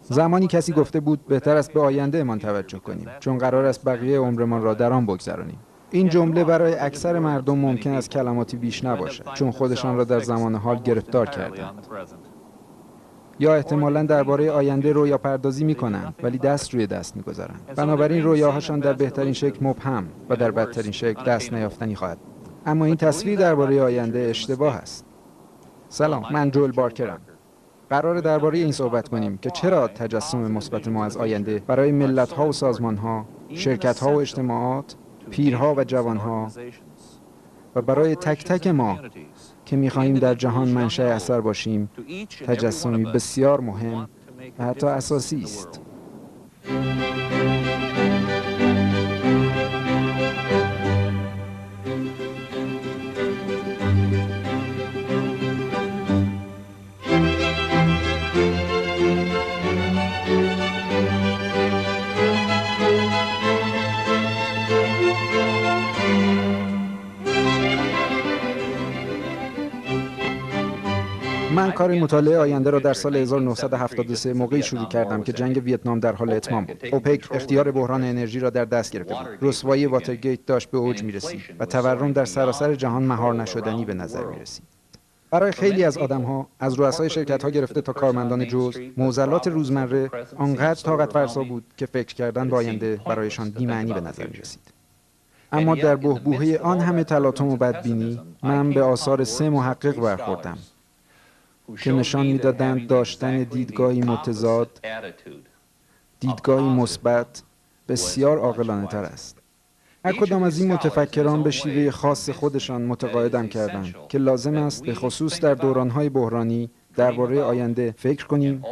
زمانی کسی گفته بود بهتر است به آیندهمان توجه کنیم، چون قرار است بقیه عمرمان را در آن بگذرانیم. این جمله برای اکثر مردم ممکن است کلماتی بیش نباشد، چون خودشان را در زمان حال گرفتار کردند. یا احتمالاً درباره آینده رویا پردازی می‌کنند، ولی دست روی دست می‌گذارند. بنابراین رویاهاشان در بهترین شکل مبهم و در بدترین شکل دست نیافتنی خواهد. اما این تصویر درباره آینده اشتباه است. سلام، من جوئل بارکرم. قراره درباره این صحبت کنیم که چرا تجسم مثبت ما از آینده برای ملت‌ها و سازمان‌ها، شرکت‌ها و اجتماعات، پیرها و جوانها و برای تک تک ما که می‌خواهیم در جهان منشأ اثر باشیم، تجسمی بسیار مهم و حتی اساسی است. من کار مطالعه آینده را در سال 1973 موقعی شروع کردم که جنگ ویتنام در حال اتمام بود. اوپک اختیار بحران انرژی را در دست گرفته بود. رسوایی واترگیت داشت به اوج می‌رسید و تورم در سراسر جهان مهار نشدنی به نظر می‌رسید. برای خیلی از آدم‌ها، از رؤسای شرکت‌ها گرفته تا کارمندان جزء، معضلات روزمره آنقدر طاقت فرسا بود که فکر کردن به آینده برایشان بی‌معنی به نظر می‌رسید. اما در بحبوحه آن همه تلاطم و بدبینی، من به آثار 3 محقق برخوردم که نشان می‌دادند داشتن دیدگاهی متضاد، دیدگاهی مثبت، بسیار عاقلانه‌تر است. هر کدام از این متفکران به شیوه خاص خودشان متقاعدم کردند که لازم است به خصوص در دوران‌های بحرانی درباره آینده فکر کنیم،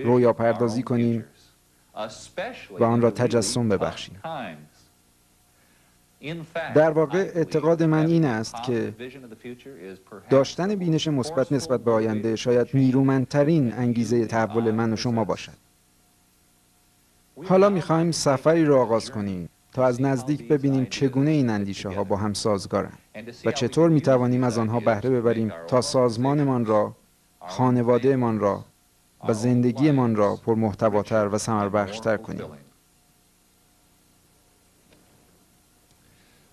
رویا پردازی کنیم و آن را تجسم ببخشیم. در واقع اعتقاد من این است که داشتن بینش مثبت نسبت به آینده شاید نیرومندترین انگیزه تحول من و شما باشد. حالا می‌خوایم سفری را آغاز کنیم تا از نزدیک ببینیم چگونه این اندیشه‌ها با هم سازگارند و چطور می‌توانیم از آنها بهره ببریم تا سازمانمان را، خانواده‌مان را و زندگیمان را پرمحتواتر و ثمربخش‌تر کنیم.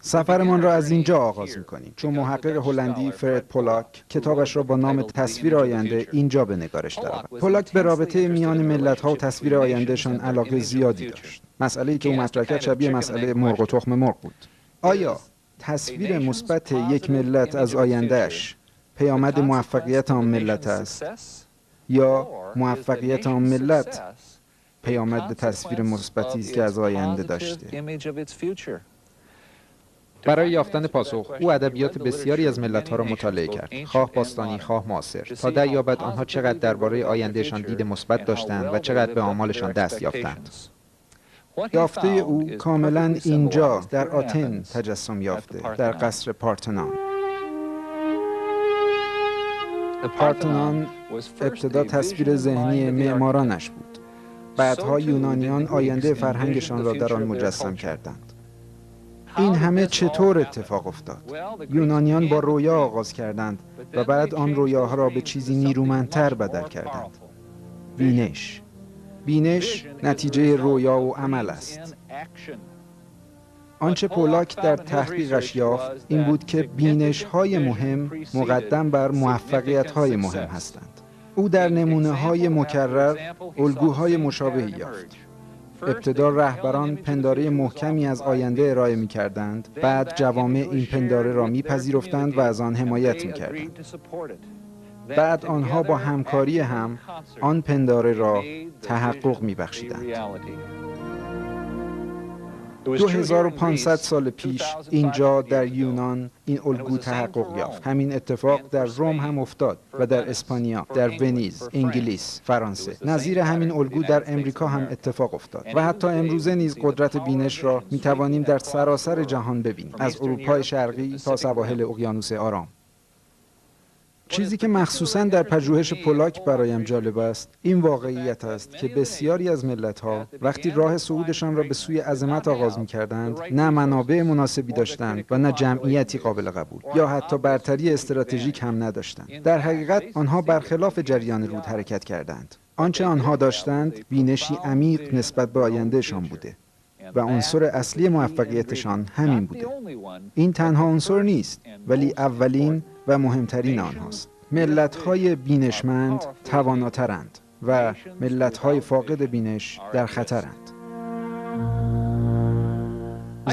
سفرمان را از اینجا آغاز می‌کنیم، چون محقق هلندی فرد پولاک کتابش را با نام تصویر آینده اینجا به نگارش درآورد. پولاک به رابطه میان ملت‌ها و تصویر آیندهشان علاقه زیادی داشت. مسئله‌ای که او مطرح کرد شبیه مسئله مرغ و تخم مرغ بود. آیا تصویر مثبت یک ملت از آیندهش پیامد موفقیت آن ملت است یا موفقیت آن ملت پیامد تصویر مثبتی است که از آینده داشته؟ برای یافتن پاسخ، او ادبیات بسیاری از ملت‌ها را مطالعه کرد، خواه باستانی، خواه معاصر، تا دریابد آنها چقدر درباره آیندهشان دید مثبت داشتند و چقدر به آمالشان دست یافتند. یافته او کاملاً اینجا در آتن تجسم یافته، در قصر پارتنون. پارتنون ابتدا تصویر ذهنی معمارانش بود. بعدها یونانیان آینده فرهنگشان را در آن مجسم کردند. این همه چطور اتفاق افتاد؟ یونانیان با رویا آغاز کردند و بعد آن رویاها را به چیزی نیرومندتر بدل کردند. بینش. بینش نتیجه رویا و عمل است. آنچه پولاک در تحقیقش یافت این بود که بینش‌های مهم مقدم بر موفقیت‌های مهم هستند. او در نمونه‌های مکرر الگوهای مشابهی یافت. ابتدا رهبران پنداره محکمی از آینده ارائه می‌کردند، بعد جوامع این پنداره را می‌پذیرفتند و از آن حمایت می‌کردند. بعد آنها با همکاری هم آن پنداره را تحقق می‌بخشیدند. 2500 سال پیش اینجا در یونان این الگو تحقق یافت. همین اتفاق در روم هم افتاد و در اسپانیا، در ونیز، انگلیس، فرانسه. نظیر همین الگو در امریکا هم اتفاق افتاد و حتی امروزه نیز قدرت بینش را می توانیم در سراسر جهان ببینیم، از اروپای شرقی تا سواحل اقیانوس آرام. چیزی که مخصوصاً در پژوهش پولاک برایم جالب است، این واقعیت است که بسیاری از ملت‌ها وقتی راه صعودشان را به سوی عظمت آغاز می‌کردند، نه منابع مناسبی داشتند و نه جمعیتی قابل قبول، یا حتی برتری استراتژیک هم نداشتند. در حقیقت آنها برخلاف جریان رود حرکت کردند. آنچه آنها داشتند، بینشی عمیق نسبت به آیندهشان بوده و عنصر اصلی موفقیتشان همین بوده. این تنها عنصر نیست، ولی اولین و مهمترین آنهاست. ملت‌های بینشمند تواناترند و ملت‌های فاقد بینش در خطرند.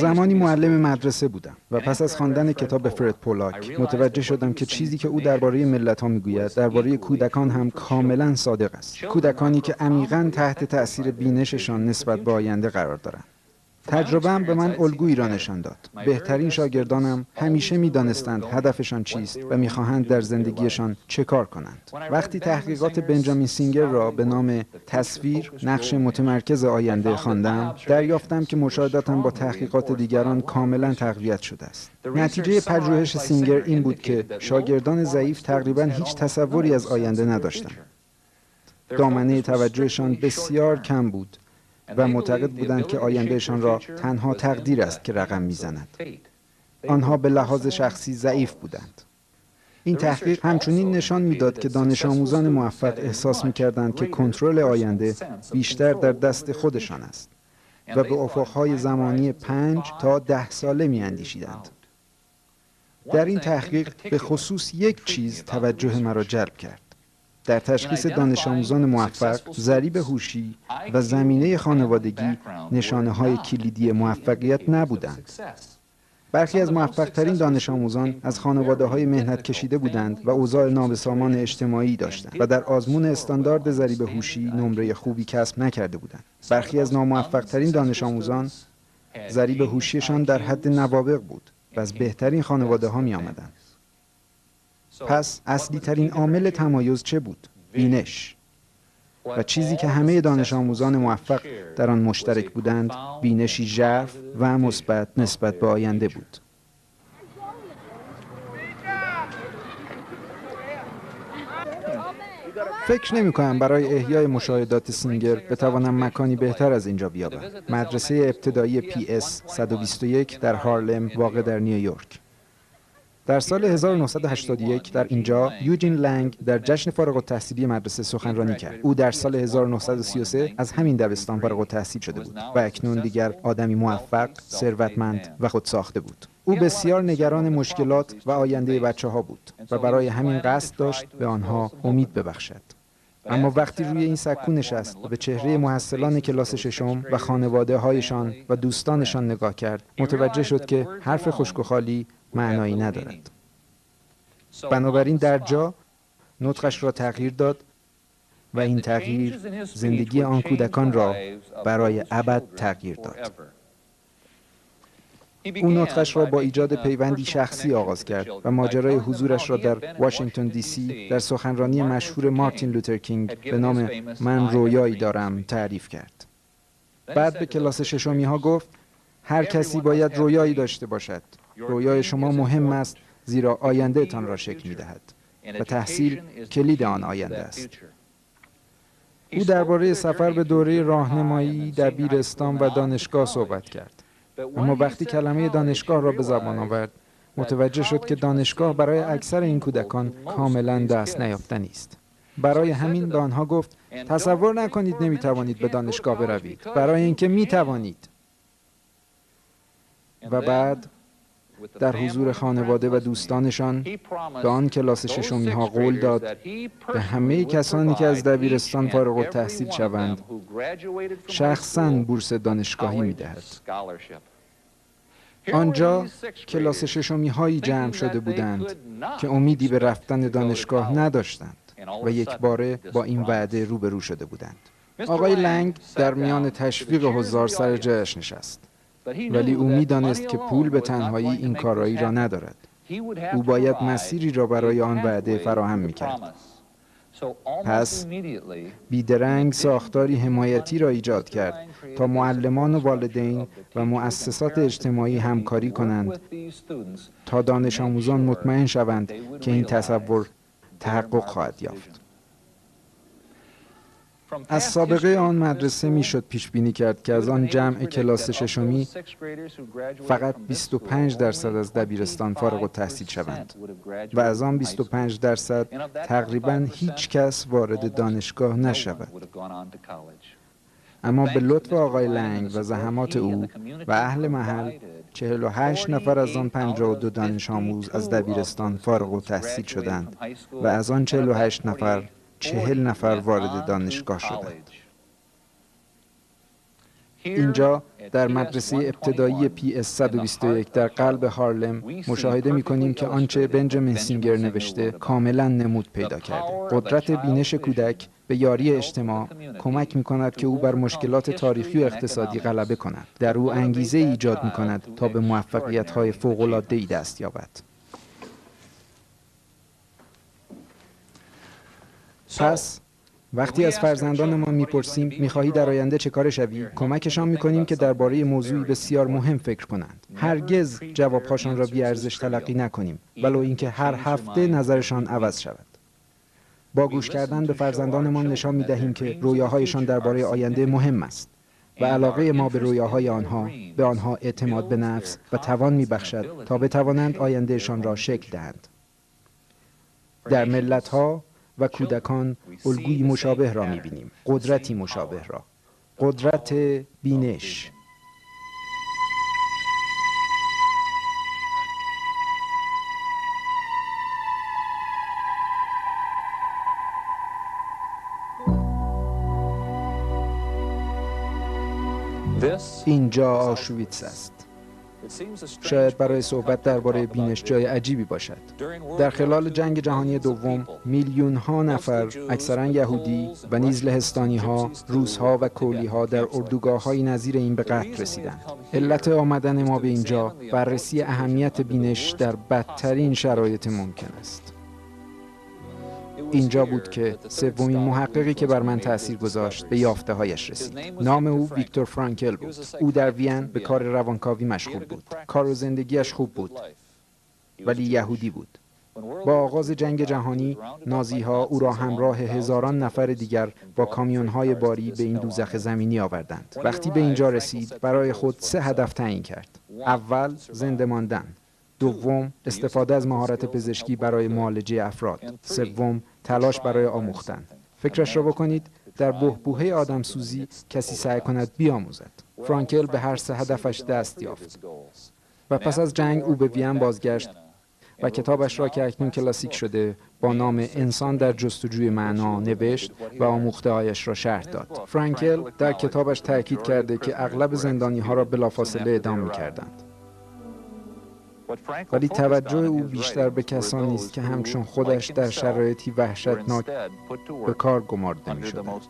زمانی معلم مدرسه بودم و پس از خواندن کتاب فرد پولاک متوجه شدم که چیزی که او درباره ملت‌ها میگوید درباره کودکان هم کاملا صادق است. کودکانی که عمیقاً تحت تأثیر بینششان نسبت به آینده قرار دارند. تجربه‌ام به من الگویی را نشان داد. بهترین شاگردانم همیشه می‌دانستند هدفشان چیست و می‌خواهند در زندگیشان چه کار کنند. وقتی تحقیقات بنجامین سینگر را به نام تصویر، نقش متمرکز آینده خواندم، دریافتم که مشاهداتم با تحقیقات دیگران کاملاً تقویت شده است. نتیجه پژوهش سینگر این بود که شاگردان ضعیف تقریباً هیچ تصوری از آینده نداشتند. دامنه توجهشان بسیار کم بود و معتقد بودند که آیندهشان را تنها تقدیر است که رقم میزند. آنها به لحاظ شخصی ضعیف بودند. این تحقیق همچنین نشان میداد که دانش آموزان موفق احساس میکردند که کنترل آینده بیشتر در دست خودشان است و به افقهای زمانی 5 تا 10 ساله میاندیشیدند. در این تحقیق به خصوص یک چیز توجه مرا جلب کرد. در تشخیص دانش آموزان موفق، ضریب هوشی و زمینه خانوادگی نشانه‌های کلیدی موفقیت نبودند. برخی از موفق‌ترین دانش آموزان از خانواده‌های مهنت کشیده بودند و اوضاع نابسامان اجتماعی داشتند و در آزمون استاندارد ضریب هوشی نمره خوبی کسب نکرده بودند. برخی از ناموفق‌ترین دانش آموزان ضریب هوشیشان در حد نوابغ بود و از بهترین خانواده‌ها می‌آمدند. پس اصلی ترین عامل تمایز چه بود؟ بینش. و چیزی که همه دانش آموزان موفق در آن مشترک بودند، بینشی ژرف و مثبت نسبت به آینده بود. فکر نمی‌کنم برای احیای مشاهدات سینگر بتوانم مکانی بهتر از اینجا بیابم. مدرسه ابتدایی PS 121 در هارلم واقع در نیویورک. در سال 1981 در اینجا یوجین لنگ در جشن فارغ التحصیلی مدرسه سخنرانی کرد. او در سال 1933 از همین دبستان فارغ التحصیل شده بود و اکنون دیگر آدمی موفق، ثروتمند و خودساخته بود. او بسیار نگران مشکلات و آینده بچه‌ها بود و برای همین قصد داشت به آنها امید ببخشد. اما وقتی روی این سکو نشست و به چهره محصلان کلاس ششم و خانواده‌هایشان و دوستانشان نگاه کرد، متوجه شد که حرف خشک و خالی معنایی ندارد. بنابراین در جا نطقش را تغییر داد و این تغییر زندگی آن کودکان را برای ابد تغییر داد. او نطقش را با ایجاد پیوندی شخصی آغاز کرد و ماجرای حضورش را در واشنگتن دی سی در سخنرانی مشهور مارتین لوتر کینگ به نام من رویایی دارم تعریف کرد. بعد به کلاس ششمی ها گفت هر کسی باید رویایی داشته باشد. رویای شما مهم است زیرا آینده تان را شکل می دهد و تحصیل کلید آن آینده است. او درباره سفر به دوره راهنمایی در دبیرستان و دانشگاه صحبت کرد. اما وقتی کلمه دانشگاه را به زبان آورد، متوجه شد که دانشگاه برای اکثر این کودکان کاملا دست نیافتنی است. برای همین به آنها گفت تصور نکنید نمیتوانید به دانشگاه بروید، برای اینکه میتوانید. و بعد در حضور خانواده و دوستانشان به آن کلاس ششمی ها قول داد به همه کسانی که از دبیرستان فارغ التحصیل شوند شخصاً بورس دانشگاهی می‌دهد. آنجا کلاس ششمی هایی جمع شده بودند که امیدی به رفتن دانشگاه نداشتند و یک باره با این وعده روبرو شده بودند. آقای لنگ در میان تشویق حضار سر جایش نشست. ولی او می‌دانست که پول به تنهایی این کارایی را ندارد. او باید مسیری را برای آن وعده فراهم می‌کرد. پس بیدرنگ ساختاری حمایتی را ایجاد کرد تا معلمان و والدین و مؤسسات اجتماعی همکاری کنند تا دانش آموزان مطمئن شوند که این تصور تحقق خواهد یافت. از سابقه آن مدرسه میشد پیش بینی کرد که از آن جمع کلاس ششمی فقط 25% از دبیرستان فارغ التحصیل شوند و از آن 25% تقریباً هیچ کس وارد دانشگاه نشود. اما به لطف آقای لنگ و زحمات او و اهل محل 48 نفر از آن 52 دانش آموز از دبیرستان فارغ التحصیل شدند و از آن 48 نفر 40 نفر وارد دانشگاه شدند. اینجا در مدرسه ابتدایی PS 121 در قلب هارلم مشاهده می‌کنیم که آنچه بنجامین سینگر نوشته کاملا نمود پیدا کرده. قدرت بینش کودک به یاری اجتماع کمک می‌کند که او بر مشکلات تاریخی و اقتصادی غلبه کند. در او انگیزه ایجاد می‌کند تا به موفقیت‌های فوق‌العاده‌ای دست یابد. پس وقتی از فرزندان ما میپرسیم میخواهی در آینده چه کار شوی، کمکشان میکنیم که درباره موضوعی بسیار مهم فکر کنند. هرگز جوابهاشان را بی ارزش تلقی نکنیم، ولو اینکه هر هفته نظرشان عوض شود. با گوش کردن به فرزندانمان نشان میدهیم که رویاهایشان درباره آینده مهم است و علاقه ما به رویاهای آنها به آنها اعتماد به نفس و توان میبخشد تا بتوانند آیندهشان را شکل دهند. در ملت‌ها و کودکان الگویی مشابه را می‌بینیم، قدرتی مشابه را، قدرت بینش. اینجا آشویتس است. شاید برای صحبت درباره بینش جای عجیبی باشد. در خلال جنگ جهانی دوم میلیون‌ها نفر اکثراً یهودی و نیز لهستانی‌ها، روس‌ها و کولی‌ها در اردوگاه‌های نظیر این به قتل رسیدند. علت آمدن ما به اینجا بررسی اهمیت بینش در بدترین شرایط ممکن است. اینجا بود که سومین محققی که بر من تأثیر گذاشت به یافته‌هایش رسید. نام او ویکتور فرانکل بود. او در وین به کار روانکاوی مشغول بود. کار و زندگیش خوب بود، ولی یهودی بود. با آغاز جنگ جهانی، نازی‌ها او را همراه هزاران نفر دیگر با کامیون‌های باری به این دوزخ زمینی آوردند. وقتی به اینجا رسید، برای خود 3 هدف تعیین کرد. اول، زنده ماندن. دوم، استفاده از مهارت پزشکی برای معالجه افراد. سوم، تلاش برای آموختن. فکرش را بکنید، در بحبوحه آدمسوزی کسی سعی کند بیاموزد. فرانکل به هر 3 هدفش دست یافت و پس از جنگ او به وین بازگشت و کتابش را که اکنون کلاسیک شده با نام انسان در جستجوی معنا نوشت و آموخته‌هایش را شرح داد. فرانکل در کتابش تاکید کرده که اغلب زندانی‌ها را بلافاصله اعدام می‌کردند. ولی توجه او بیشتر به کسانی است که همچون خودش در شرایطی وحشتناک به کار گمارده می‌شدند.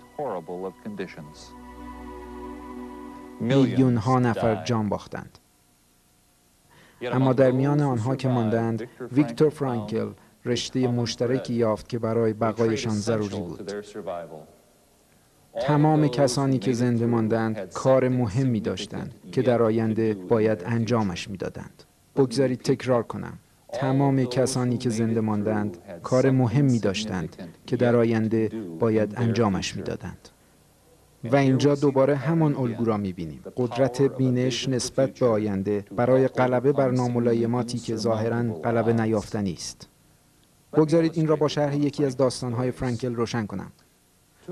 میلیون‌ها نفر جان باختند. اما در میان آنها که ماندند، ویکتور فرانکل رشته مشترکی یافت که برای بقایشان ضروری بود. تمام کسانی که زنده ماندند کار مهمی داشتند که در آینده باید انجامش می‌دادند. بگذارید تکرار کنم. تمام کسانی که زنده ماندند کار مهمی داشتند که در آینده باید انجامش می‌دادند. و اینجا دوباره همان الگو را می‌بینیم. قدرت بینش نسبت به آینده برای غلبه بر ناملایماتی که ظاهراً غلبه نیافتنی است. بگذارید این را با شرح یکی از داستان‌های فرانکل روشن کنم.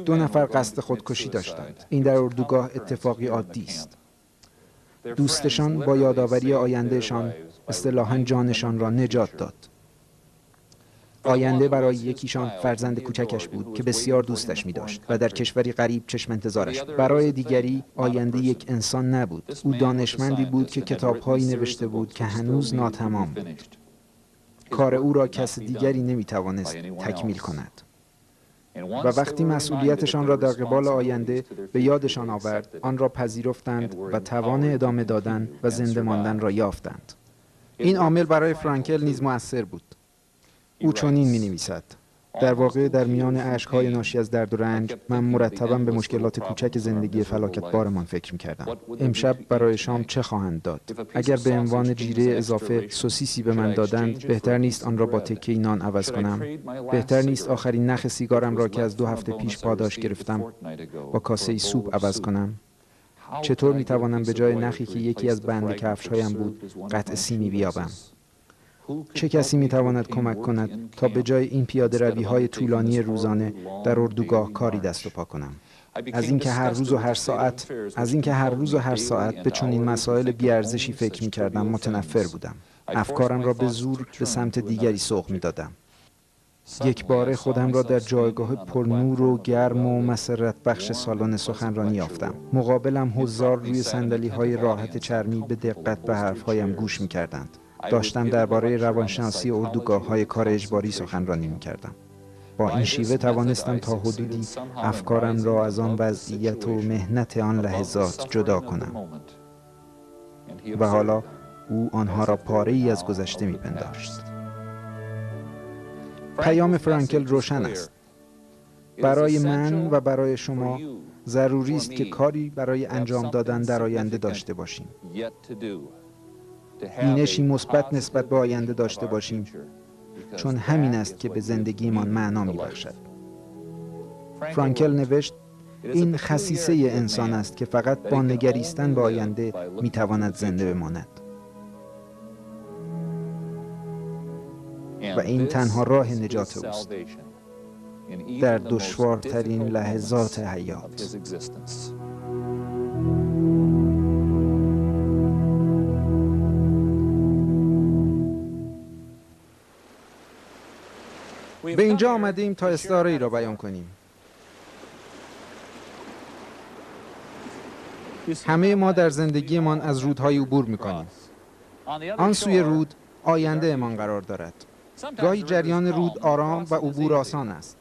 2 نفر قصد خودکشی داشتند. این در اردوگاه اتفاقی عادی است. دوستشان با یادآوری آیندهشان اصطلاحاً جانشان را نجات داد. آینده برای یکیشان فرزند کوچکش بود که بسیار دوستش می داشت و در کشوری غریب چشم انتظارش بود. برای دیگری آینده یک انسان نبود. او دانشمندی بود که کتاب‌هایی نوشته بود که هنوز ناتمام بود. کار او را کس دیگری نمی توانست تکمیل کند. و وقتی مسئولیتشان را در قبال آینده به یادشان آورد، آن را پذیرفتند و توان ادامه دادن و زنده ماندن را یافتند. این عامل برای فرانکل نیز مؤثر بود. او چنین می‌نویسد: در واقع در میان اشک‌های ناشی از درد و رنج من مرتباً به مشکلات کوچک زندگی فلاکتبارمان فکر می‌کردم. امشب برای شام چه خواهند داد؟ اگر به عنوان جیره اضافه سوسیسی به من دادند، بهتر نیست آن را با تکه‌ای نان عوض کنم؟ بهتر نیست آخرین نخ سیگارم را که از 2 هفته پیش پاداش گرفتم با کاسه‌ای سوپ عوض کنم؟ چطور می‌توانم به جای نخی که یکی از بند کفش‌هایم بود، قطع سیمی بیابم؟ چه کسی می‌تواند کمک کند تا به جای این پیاده‌روی‌های طولانی روزانه در اردوگاه کاری دست و پا کنم؟ از اینکه هر روز و هر ساعت به چنین مسائل بی‌ارزشی فکر می‌کردم متنفر بودم. افکارم را به زور به سمت دیگری سوق می‌دادم. یک باره خودم را در جایگاه پرنور و گرم و مسرت بخش سالن سخنرانی یافتم. مقابلم حضار روی صندلی‌های راحت چرمی به دقت به حرف‌هایم گوش می‌کردند. داشتم درباره روانشناسی اردوگاه‌های کار اجباری سخنرانی می‌کردم. با این شیوه توانستم تا حدودی افکارم را از آن وضعیت و مهنت آن لحظات جدا کنم. و حالا او آنها را پاره‌ای از گذشته می‌پنداشت. پیام فرانکل روشن است. برای من و برای شما ضروری است که کاری برای انجام دادن در آینده داشته باشیم. بینشی مثبت نسبت به آینده داشته باشیم، چون همین است که به زندگیمان معنا می‌بخشد. فرانکل نوشت: این خصیصه انسان است که فقط با نگریستن به آینده می‌تواند زنده بماند. و این تنها راه نجات اوست در دشوارترین لحظات حیات. به اینجا آمدیم تا استعاره ای را بیان کنیم. همه ما در زندگیمان از رودهای عبور می‌کنیم. آن سوی رود آینده امان قرار دارد. گاهی جریان رود آرام و عبور آسان است.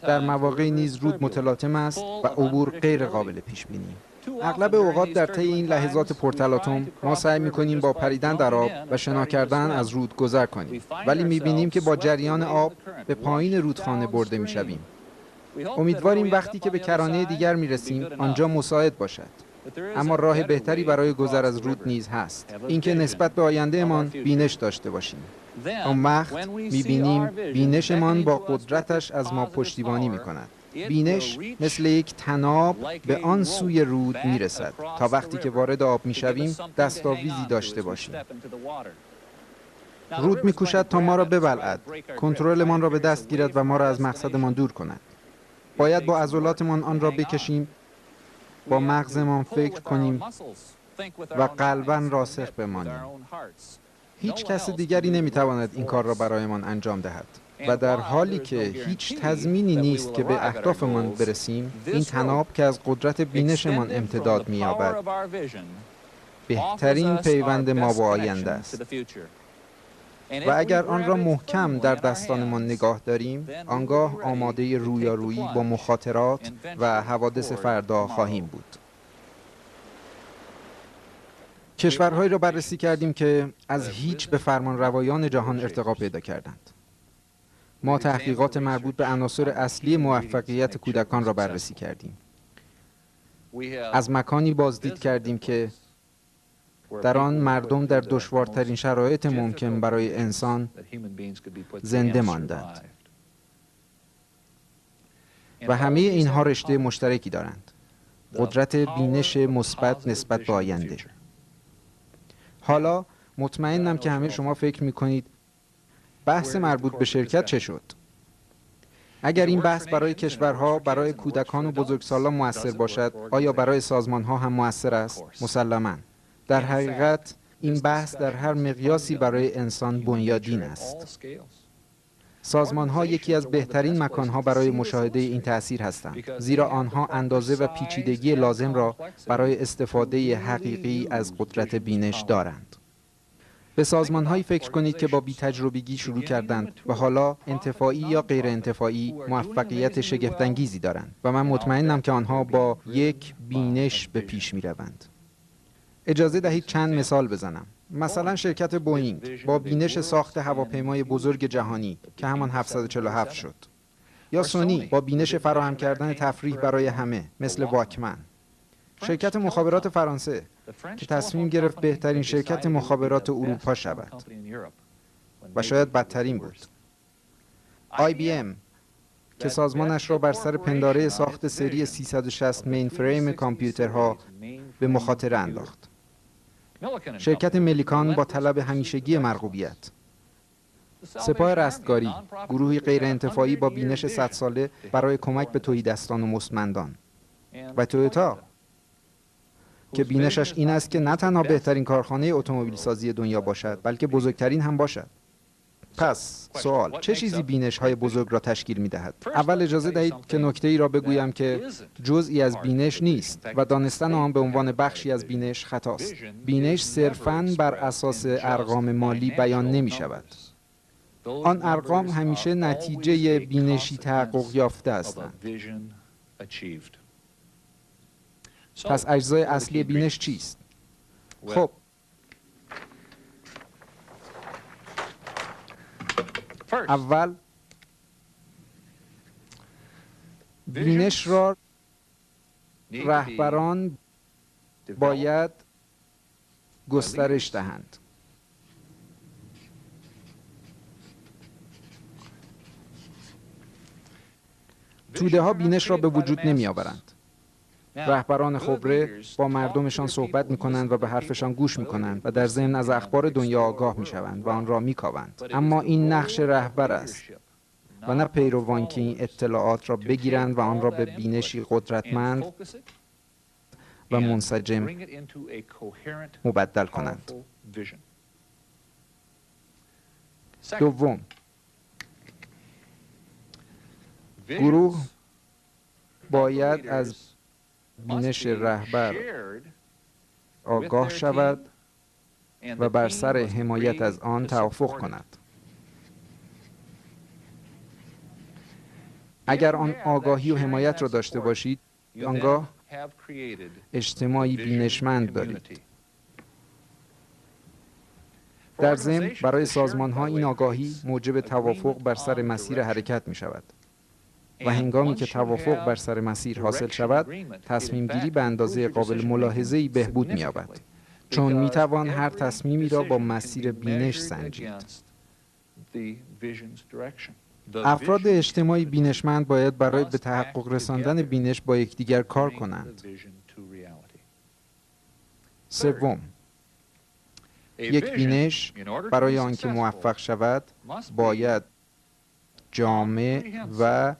در مواقعی نیز رود متلاطم است و عبور غیر قابل پیش بینی. اغلب اوقات در طی این لحظات پرتلاطم ما سعی می‌کنیم با پریدن در آب و شنا کردن از رود گذر کنیم، ولی می‌بینیم که با جریان آب به پایین رودخانه برده می‌شویم. امیدواریم وقتی که به کرانه دیگر می‌رسیم آنجا مساعد باشد. اما راه بهتری برای گذر از رود نیز هست، اینکه نسبت به آیندهمان بینش داشته باشیم. آن وقت می‌بینیم بینشمان با قدرتش از ما پشتیبانی می‌کند. بینش مثل یک طناب به آن سوی رود می‌رسد تا وقتی که وارد آب می‌شویم دستاویزی داشته باشیم. رود می‌کوشد تا ما را ببلعد، کنترلمان را به دست گیرد و ما را از مقصدمان دور کند. باید با عضلاتمان آن را بکشیم، با مغزمان فکر کنیم و قلباً راسخ بمانیم. هیچ کس دیگری نمی‌تواند این کار را برایمان انجام دهد. و در حالی که هیچ تضمینی نیست که به اهدافمان برسیم، این طناب که از قدرت بینشمان امتداد می‌یابد، بهترین پیوند ما با آینده است. و اگر آن را محکم در دستانمان نگاه داریم، آنگاه آماده رویارویی با مخاطرات و حوادث فردا خواهیم بود. کشورهایی را بررسی کردیم که از هیچ به فرمانروایان جهان ارتقا پیدا کردند. ما تحقیقات مربوط به عناصر اصلی موفقیت کودکان را بررسی کردیم. از مکانی بازدید کردیم که در آن مردم در دشوارترین شرایط ممکن برای انسان زنده ماندند. و همه اینها رشته مشترکی دارند: قدرت بینش مثبت نسبت به آینده. حالا مطمئنم که همه شما فکر می‌کنید بحث مربوط به شرکت چه شد؟ اگر این بحث برای کشورها، برای کودکان و بزرگسالان مؤثر باشد، آیا برای سازمانها هم مؤثر است؟ مسلماً. در حقیقت این بحث در هر مقیاسی برای انسان بنیادین است. سازمانها یکی از بهترین مکانها برای مشاهده این تأثیر هستند، زیرا آنها اندازه و پیچیدگی لازم را برای استفاده حقیقی از قدرت بینش دارند. به سازمان‌هایی فکر کنید که با بی‌تجربگی شروع کردند و حالا انتفاعی یا غیر انتفاعی موفقیت شگفت‌انگیزی دارند و من مطمئنم که آنها با یک بینش به پیش می‌روند. اجازه دهید چند مثال بزنم. مثلا شرکت بوئینگ با بینش ساخت هواپیمای بزرگ جهانی که همان 747 شد، یا سونی با بینش فراهم کردن تفریح برای همه مثل واکمن. شرکت مخابرات فرانسه که تصمیم گرفت بهترین شرکت مخابرات اروپا شود و شاید بدترین بود. IBM که سازمانش را بر سر پنداره ساخت سری 360 مینفریم کامپیوترها به مخاطره انداخت. شرکت ملیکان با طلب همیشگی مرغوبیت. سپاه رستگاری، گروهی غیر انتفاعی با بینش 100 ساله برای کمک به تهیدستان و مستمندان. و تویوتا که بینشش این است که نه تنها بهترین کارخانه اتومبیل سازی دنیا باشد، بلکه بزرگترین هم باشد. پس سوال، چه چیزی بینش‌های بزرگ را تشکیل می‌دهد؟ اول اجازه دهید که نکته‌ای را بگویم که جزئی از بینش نیست و دانستن آن به عنوان بخشی از بینش خطاست. بینش صرفاً بر اساس ارقام مالی بیان نمی‌شود. آن ارقام همیشه نتیجه بینشی تحقق یافته هستند. پس اجزای اصلی بینش چیست؟ خب، اول بینش را رهبران باید گسترش دهند. توده ها بینش را به وجود نمی آورند. رهبران خبره با مردمشان صحبت می کنند و به حرفشان گوش می کنند و در ضمن از اخبار دنیا آگاه می شوند و آن را می کاوند. اما این نقش رهبر است و نه پیروان که این اطلاعات را بگیرند و آن را به بینشی قدرتمند و منسجم مبدل کنند. دوم، گروه باید از بینش رهبر آگاه شود و بر سر حمایت از آن توافق کند. اگر آن آگاهی و حمایت را داشته باشید، آنگاه اجتماعی بینشمند دارید. در ضمن برای سازمان‌ها این آگاهی موجب توافق بر سر مسیر حرکت می شود. و هنگامی که توافق بر سر مسیر حاصل شود، تصمیم گیری به اندازه قابل ملاحظه‌ای بهبود می‌یابد، چون می‌توان هر تصمیمی را با مسیر بینش سنجید. افراد اجتماعی بینشمند باید برای به تحقق رساندن بینش با یکدیگر کار کنند. سوم، یک بینش برای آنکه موفق شود باید جامع و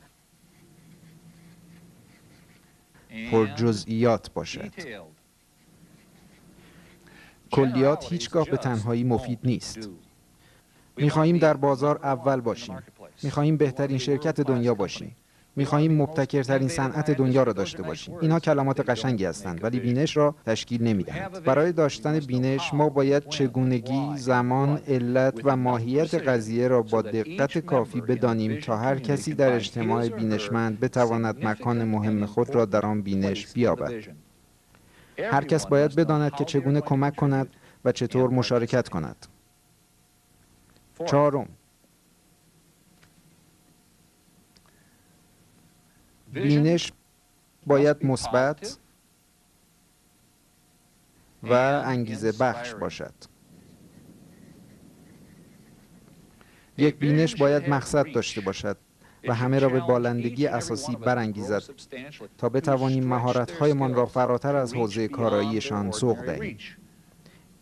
پرجزئیات باشد. کلیات هیچگاه به تنهایی مفید نیست. می‌خواهیم در بازار اول باشیم. می‌خواهیم بهترین شرکت دنیا باشیم. می‌خواهیم مبتکرترین صنعت دنیا را داشته باشیم. اینها کلمات قشنگی هستند ولی بینش را تشکیل نمی‌دهند. برای داشتن بینش ما باید چگونگی، زمان، علت و ماهیت قضیه را با دقت کافی بدانیم تا هر کسی در اجتماع بینشمند بتواند مکان مهم خود را در آن بینش بیابد. هر کس باید بداند که چگونه کمک کند و چطور مشارکت کند. چهارم، بینش باید مثبت و انگیزه بخش باشد. یک بینش باید مقصد داشته باشد و همه را به بالندگی اساسی برانگیزد تا بتوانیم مهارت‌هایمان را فراتر از حوزه کاراییشان سوق دهیم.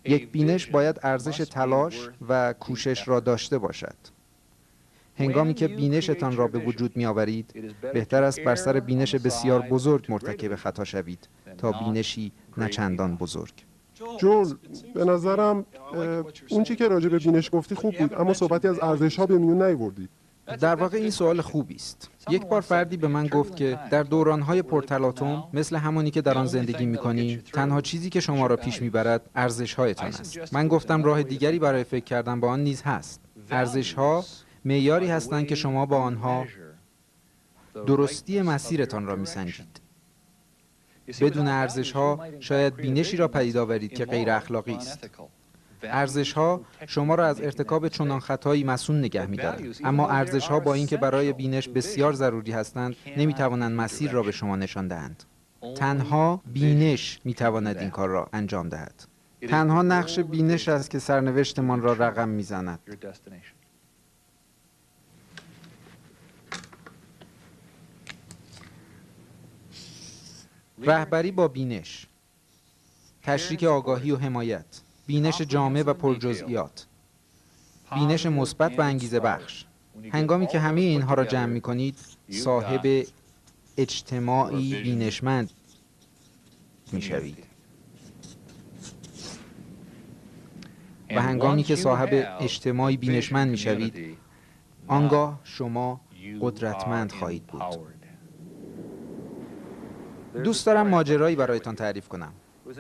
یک بینش باید ارزش تلاش و کوشش را داشته باشد. هنگامی که بینشتان را به وجود می آورید، بهتر است بر سر بینش بسیار بزرگ مرتکب خطا شوید تا بینشی نچندان بزرگ. جون، به نظرم اون چی که راجع به بینش گفتی خوب بود، اما صحبتی از ارزش‌ها به میون نیاوردی. در واقع این سوال خوبی است. یک بار فردی به من گفت که در دوران‌های پرتلاطم مثل همانی که در آن زندگی می‌کنیم، تنها چیزی که شما را پیش می‌برد ارزش‌هایتان است. من گفتم راه دیگری برای فکر کردن با آن نیز هست. ارزش‌ها معیاری هستند که شما با آنها درستی مسیرتان را می‌سنجید. بدون ارزش‌ها شاید بینشی را پدید آورید که غیر اخلاقی است. ارزش‌ها شما را از ارتکاب چنان خطایی مصون نگه می‌دارند، اما ارزش‌ها با اینکه برای بینش بسیار ضروری هستند، نمی‌توانند مسیر را به شما نشان دهند. تنها بینش می‌تواند این کار را انجام دهد. تنها نقش بینش است که سرنوشتمان را رقم می‌زند. رهبری با بینش، تشریک آگاهی و حمایت، بینش جامع و پرجزئیات، بینش مثبت و انگیزه بخش. هنگامی که همه اینها را جمع می‌کنید، صاحب اجتماعی بینشمند می‌شوید. و هنگامی که صاحب اجتماعی بینشمند می‌شوید، آنگاه شما قدرتمند خواهید بود. دوست دارم ماجرایی برایتان تعریف کنم.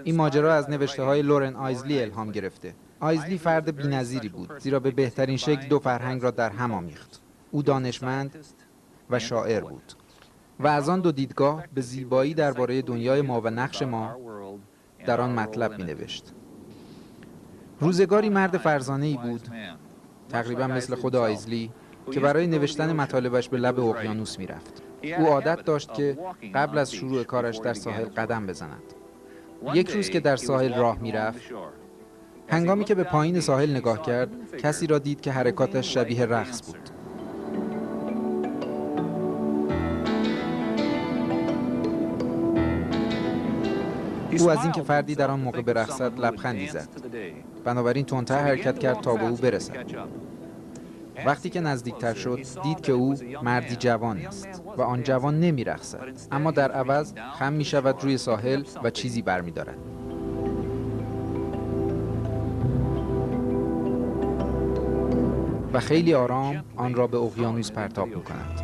این ماجرا از نوشته‌های لورن آیزلی الهام گرفته. آیزلی فرد بی‌نظیری بود، زیرا به بهترین شکل دو فرهنگ را در هم آمیخت. او دانشمند و شاعر بود و از آن دو دیدگاه به زیبایی درباره دنیای ما و نقش ما در آن مطلب می‌نوشت. روزگاری مرد فرزانه‌ای بود، تقریبا مثل خود آیزلی، که برای نوشتن مطالبش به لب اقیانوس می‌رفت. او عادت داشت که قبل از شروع کارش در ساحل قدم بزند. یک روز که در ساحل راه می‌رفت، هنگامی که به پایین ساحل نگاه کرد، کسی را دید که حرکاتش شبیه رقص بود. او از اینکه فردی در آن موقع برقصد لبخندی زد. بنابراین تندتر حرکت کرد تا به او برسد. وقتی که نزدیکتر شد، دید که او مردی جوان است و آن جوان نمی‌رقصد، اما در عوض خم می‌شود روی ساحل و چیزی برمی‌دارد. و خیلی آرام آن را به اقیانوس پرتاب می‌کند.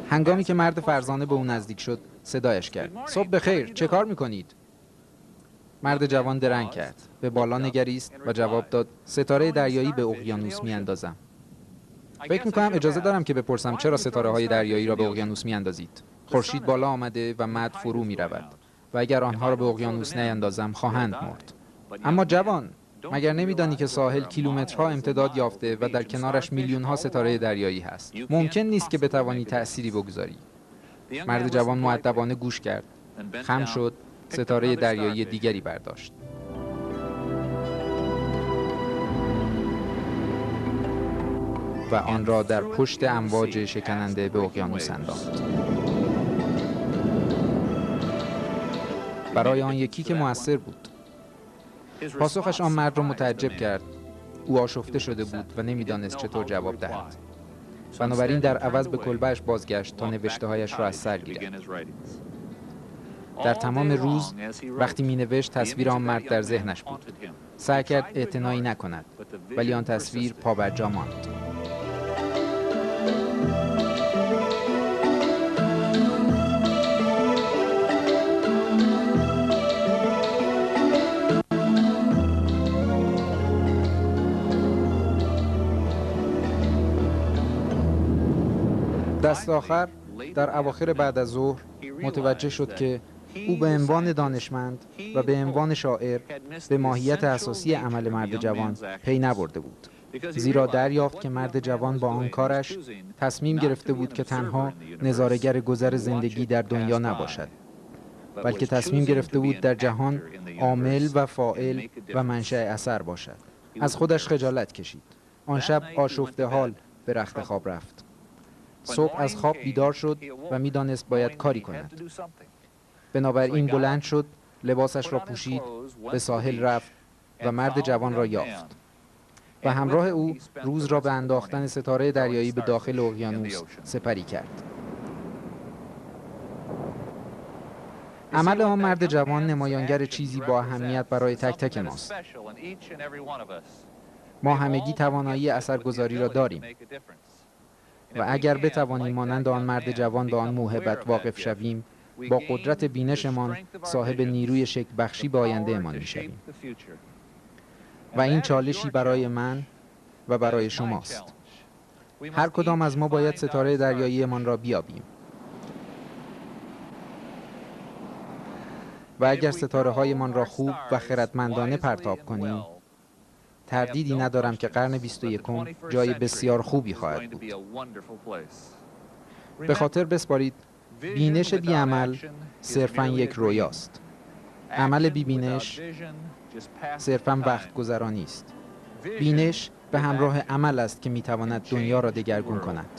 هنگامی که مرد فرزانه به او نزدیک شد، صدایش کرد: صبح بخیر، چه کار می‌کنید؟ مرد جوان درنگ کرد، به بالا نگریست و جواب داد: ستاره دریایی به اقیانوس می‌اندازم. فکر می‌کنم اجازه دارم که بپرسم چرا ستاره‌های دریایی را به اقیانوس می‌اندازید؟ خورشید بالا آمده و مد فرو می‌رود و اگر آنها را به اقیانوس نیندازم خواهند مرد. اما جوان، مگر نمی‌دانی که ساحل کیلومترها امتداد یافته و در کنارش میلیون‌ها ستاره دریایی هست؟ ممکن نیست که بتوانی تأثیری بگذاری. مرد جوان مؤدبانه گوش کرد، خم شد، ستاره دریایی دیگری برداشت. و آن را در پشت امواج شکننده به اقیانوس انداخت. برای آن یکی که مؤثر بود. پاسخش آن مرد را متعجب کرد. او آشفته شده بود و نمیدانست چطور جواب دهد. بنابراین در عوض به کلبه‌اش بازگشت تا نوشته‌هایش را از سر گیرد. در تمام روز وقتی می‌نوشت تصویر آن مرد در ذهنش بود. سعی کرد اعتنایی نکند، ولی آن تصویر پابرجا ماند. دست آخر در اواخر بعد از ظهر متوجه شد که او به عنوان دانشمند و به عنوان شاعر به ماهیت اساسی عمل مرد جوان پی نبرده بود، زیرا دریافت که مرد جوان با آن کارش تصمیم گرفته بود که تنها نظاره‌گر گذر زندگی در دنیا نباشد، بلکه تصمیم گرفته بود در جهان عامل و فاعل و منشأ اثر باشد. از خودش خجالت کشید. آن شب آشفته حال به رخت خواب رفت. صبح از خواب بیدار شد و می‌دانست باید کاری کند. بنابراین بلند شد، لباسش را پوشید، به ساحل رفت و مرد جوان را یافت و همراه او روز را به انداختن ستاره دریایی به داخل اقیانوس سپری کرد. عمل آن مرد جوان نمایانگر چیزی با اهمیت برای تک تک ماست. ما همگی توانایی اثرگذاری را داریم و اگر بتوانیم مانند آن مرد جوان به آن موهبت واقف شویم، با قدرت بینشمان صاحب نیروی شکل بخشی به آینده‌مان می‌شویم. و این چالشی برای من و برای شماست. هر کدام از ما باید ستاره دریاییمان را بیابیم. و اگر ستاره‌هایمان را خوب و خردمندانه پرتاب کنیم، تردیدی ندارم که قرن 21 جای بسیار خوبی خواهد بود. به خاطر بسپارید بینش بی عمل صرفاً یک رویاست. عمل بی بینش صرفاً وقت گذرانی است. بینش به همراه عمل است که میتواند دنیا را دگرگون کند.